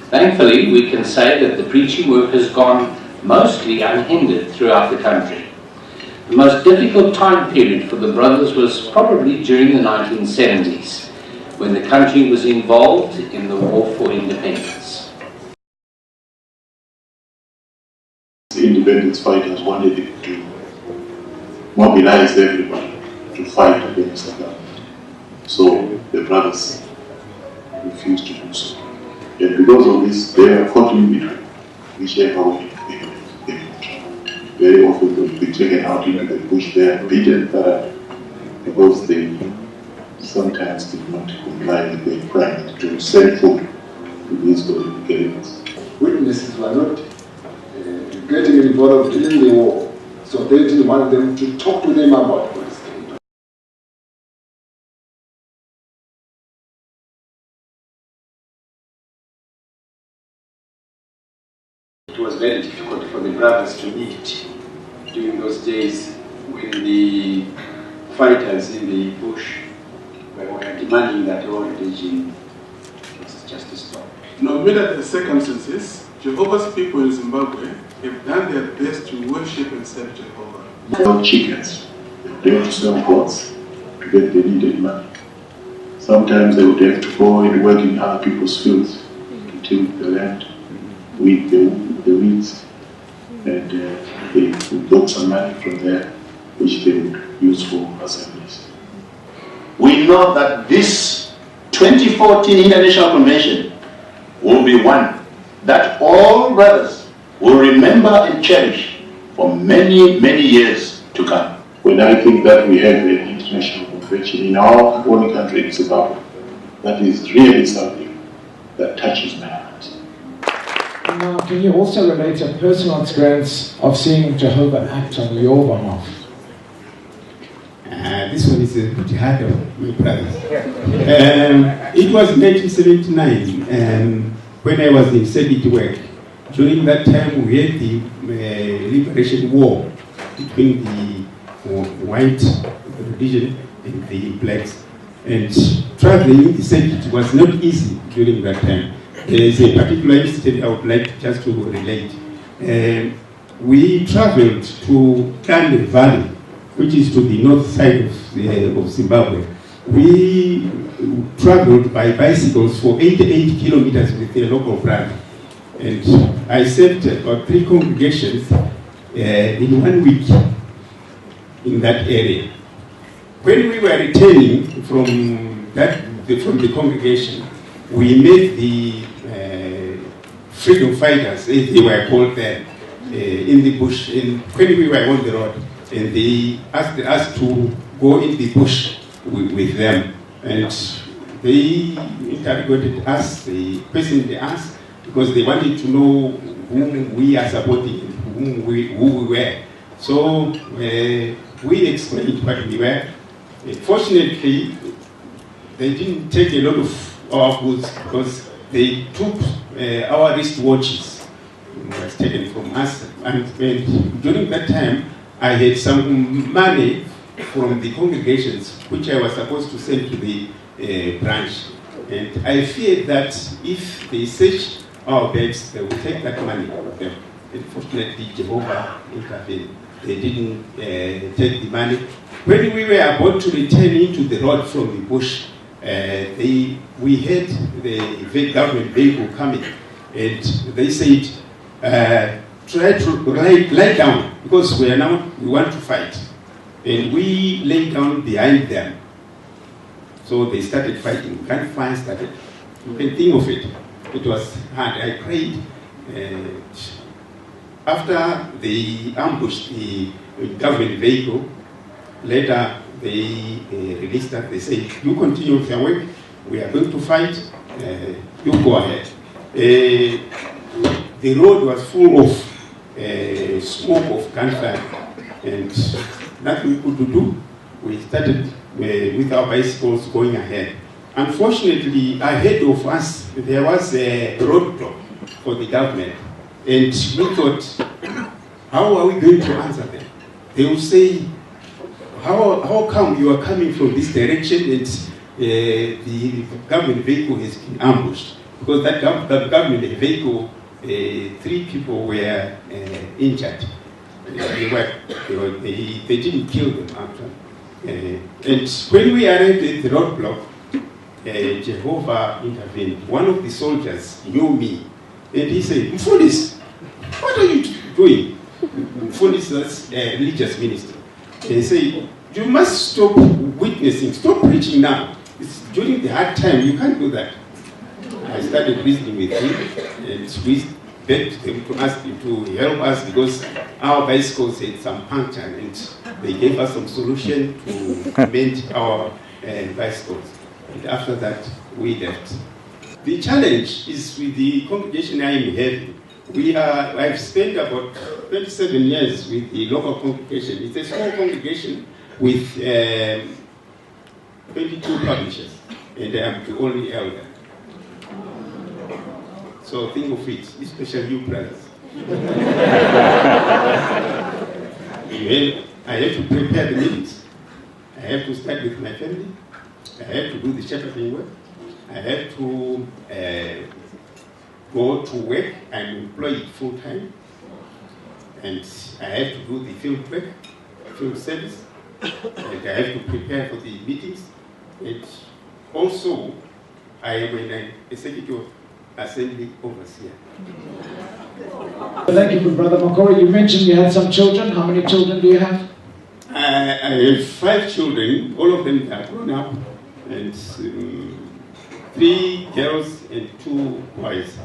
Thankfully, we can say that the preaching work has gone mostly unhindered throughout the country. The most difficult time period for the brothers was probably during the 1970s, when the country was involved in the war for independence. The independence fighters wanted to mobilize everybody to fight against the government. So the brothers refused to do so. And because of this, they are caught in between, whichever way they would. Very often they would be taken out into the bush there, beaten because they sometimes did not comply with their pride to send food to these political enemies. Witnesses were not getting involved in the war, so they didn't want them to talk to them about what is going on. It was very difficult for the brothers to meet during those days when the fighters in the bush were demanding that the whole regime was just stopped. No matter the circumstances, Jehovah's people in Zimbabwe have done their best to worship and serve Jehovah. Sell chickens, they would have to sell goats to get the needed money. Sometimes they would have to go and work in other people's fields to till the land, weed the weeds, and they would get some money from there, which they would use for assemblies. We know that this 2014 International Convention will be one that all brothers will remember and cherish for many, many years to come. When I think that we have an international convention in our own country in Zimbabwe, that is really something that touches my heart. Now, can you also relate a personal experience of seeing Jehovah act on your behalf? This one is a bit harder, my brothers. It was 1979 when I was in Senate work. During that time, we had the liberation war between the white religion and the blacks. And traveling in the Senate was not easy during that time. There is a particular incident I would like just to relate. We traveled to Kande Valley which is to the north side of Zimbabwe. We traveled by bicycles for 88 kilometers with a local brother. And I served about 3 congregations in 1 week in that area. When we were returning from the congregation, we met the freedom fighters, as they were called then, in the bush. And when we were on the road, and they asked us to go in the bush with them, and they interrogated us, they questioned us, because they wanted to know whom we are supporting and who we were. So we explained what we were. Fortunately, they didn't take a lot of our goods, because they took our wristwatches. It was taken from us. And during that time, I had some money from the congregations, which I was supposed to send to the branch. And I feared that if they search our bags, they would take that money out of them. And fortunately, Jehovah intervened. They didn't take the money. When we were about to return into the road from the bush, we had the government vehicle coming, and they said, try to lie down, because we want to fight. And we lay down behind them. So they started fighting. Gunfire started. You can think of it. It was hard. I prayed. After they ambushed the government vehicle, later they released us. They said, you continue with your work. We are going to fight. You go ahead. The road was full of smoke of gunfire, and nothing we could do. We started with our bicycles going ahead. Unfortunately, ahead of us, there was a roadblock for the government. And we thought, how are we going to answer them? They will say, how come you are coming from this direction and the government vehicle has been ambushed? Because that government vehicle, 3 people were injured. They didn't kill them actually. And when we arrived at the roadblock, Jehovah intervened. One of the soldiers knew me, and he said, Mfundisi, what are you doing? Mfundisi is a religious minister. And he said, you must stop witnessing, stop preaching now. It's during the hard time, you can't do that. I started reasoning with him, and we begged them to ask him to help us, because our bicycles had some puncture, and they gave us some solution to mend our bicycles. And after that, we left. The challenge is with the congregation I am having. I've spent about 27 years with the local congregation. It's a small congregation with 22 publishers, and I am the only elder. So think of it, especially you brothers. I have to prepare the meetings. I have to start with my family. I have to do the shepherding work. I have to go to work and employ it full time. And I have to do the field work, field service. And I have to prepare for the meetings. And also, I am an executive assembly overseer. Thank you, Brother Makori. You mentioned you had some children. How many children do you have? I have 5 children. All of them are grown up. And 3 girls and 2 boys.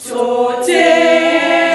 Tote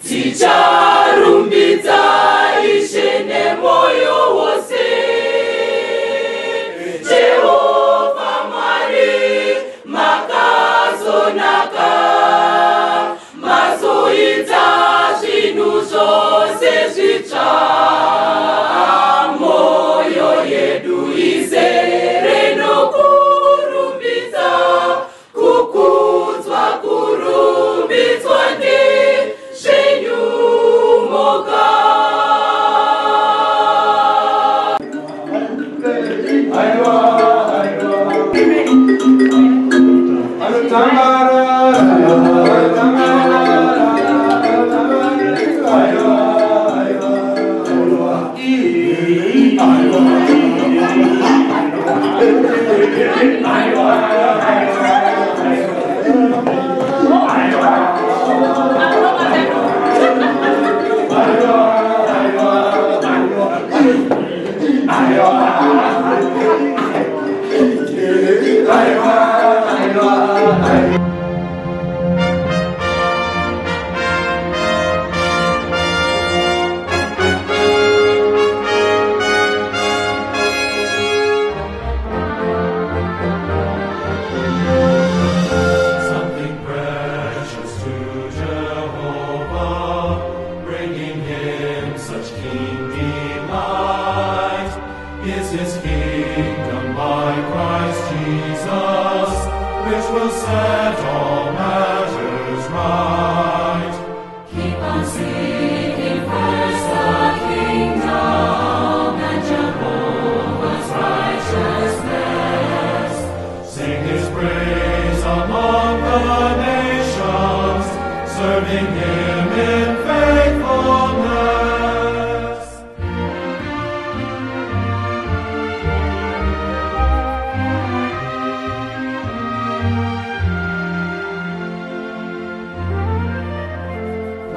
Ticharumbidza Ishe nemoyo wose. Jehova Mwari makazonaka, mazoita zvinhu zvose zvitsva. Moyo yedu izere nokurumbidza, kukudzwa kurumbidzwa ndezvenyu moga. Something precious to Jehovah, bringing him such keen delight, is his kingdom by Christ Jesus, which will set all matters right. Keep on seeking first the kingdom and Jehovah's righteousness. Sing his praise among the nations, serving him in faithfulness.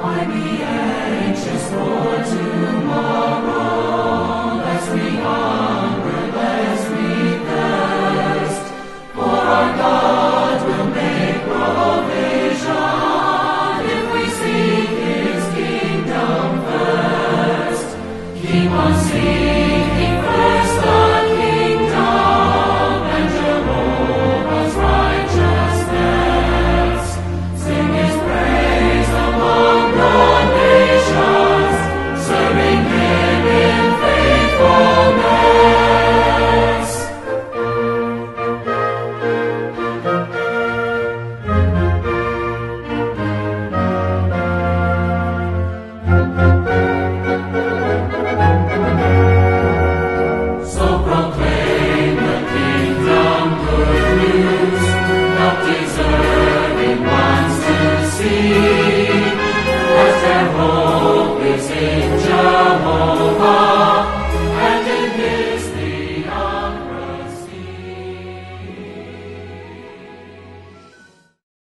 Why be anxious for tomorrow? Lest we hunger, lest we thirst. For our God will make provision if we seek His kingdom first. Keep on seeking